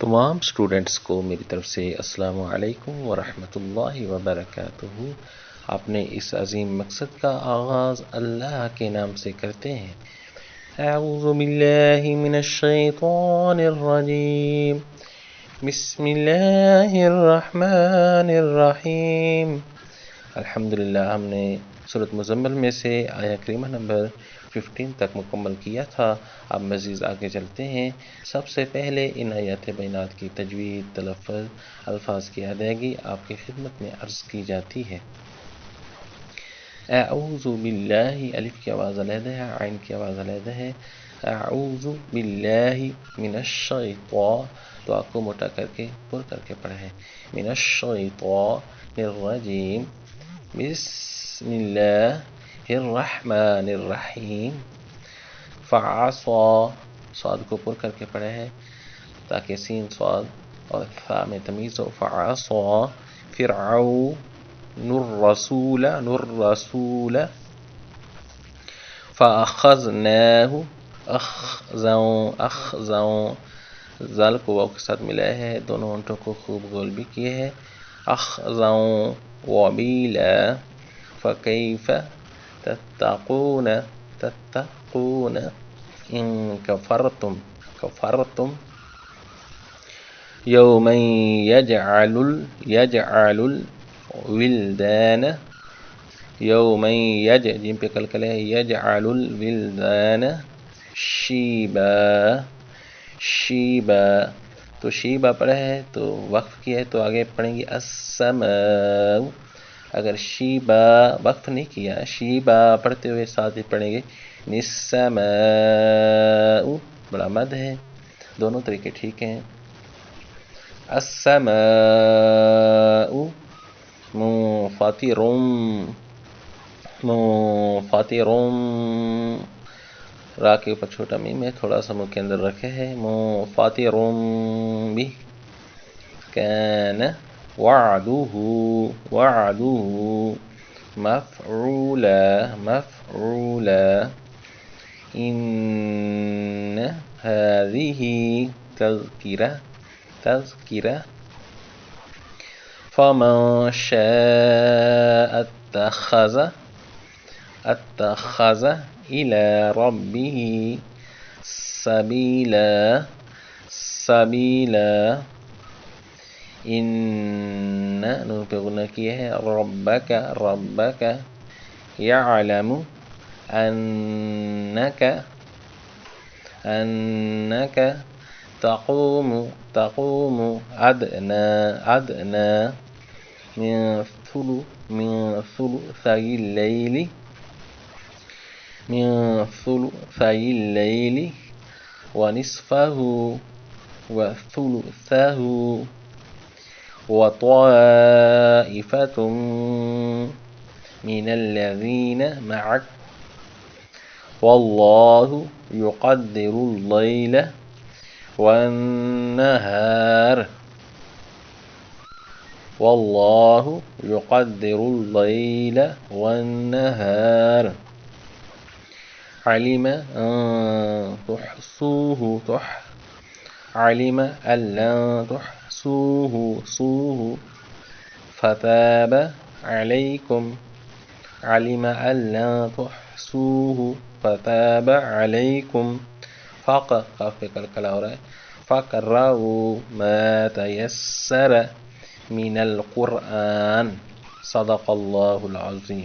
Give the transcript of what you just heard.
تمام اسٹوڈنٹس کو میری طرف سے السلام علیکم ورحمۃ اللہ وبرکاتہ۔ اپنے اس عظیم مقصد کا آغاز اللہ کے نام سے کرتے ہیں۔ اعوذ باللہ من الشیطان الرجیم، بسم اللہ الرحمن الرحیم۔ الحمدللہ ہم نے سورۃ مزمل میں سے آیہ کریمہ نمبر 15 تک مکمل کیا تھا۔ اب مزید آگے چلتے ہیں۔ سب سے پہلے ان آیات بینات کی تجوید، تلفظ، الفاظ کی ادائیگی آپ کی خدمت میں عرض کی جاتی ہے۔ اعوذ باللہ، الف کی آواز علیحدہ ہے، عین کی آواز علیحدہ ہے۔ اعوذ باللہ من الشیطان، تو آپ کو موٹا کر کے پر کر کے پڑھا ہے، من الشیطان الرجیم، بسم اللہ الرحمن الرحیم۔ فعصا، صاد کو پر کر کے پڑھا ہے تاکہ سین صاد اور ثا میں تمیز ہو۔ فعصا فرعون الرسول فاخذناہ، اخذا، ذال کو واو کے ساتھ ملایا ہے، دونوں ہونٹوں کو خوب گول بھی کیے ہیں۔ اخذا وبیلا، فکیف تتقون ان کفرتم یوما یجعل الولدان، یوما جیم پہ کلکل ہے، یجعل الولدان شیبا، تو شیبا پڑھا ہے تو وقف کیا ہے تو آگے پڑھیں گے السماء۔ اگر شیبا وقف نہیں کیا، شیبا پڑھتے ہوئے ساتھ ہی پڑھیں گے السماء، بڑا مد ہے، دونوں طریقے ٹھیک ہیں۔ السماء منفطر، را کے اوپر چھوٹا میم ہے، تھوڑا سا منہ کے اندر رکھے ہے، منفطر بھی۔ کان وعدہ مفعولا، ان هذه تذکرہ، فمن شاء اتخذ الى ربه سبیلا، ان نون پہ غنہ کیا ہے، ربک یعلم انک تقوم ادنى من ثلثي الليل ونصفه وثلثه وطائفة من الذين معك والله يقدر الليل والنهار، والله يقدر الليل والنهار، علم أن لن تحصوه فتاب عليكم، علم أن لن تحصوه فتاب عليكم، فقرؤوا ما تيسر من القرآن، صدق اللہ العظیم۔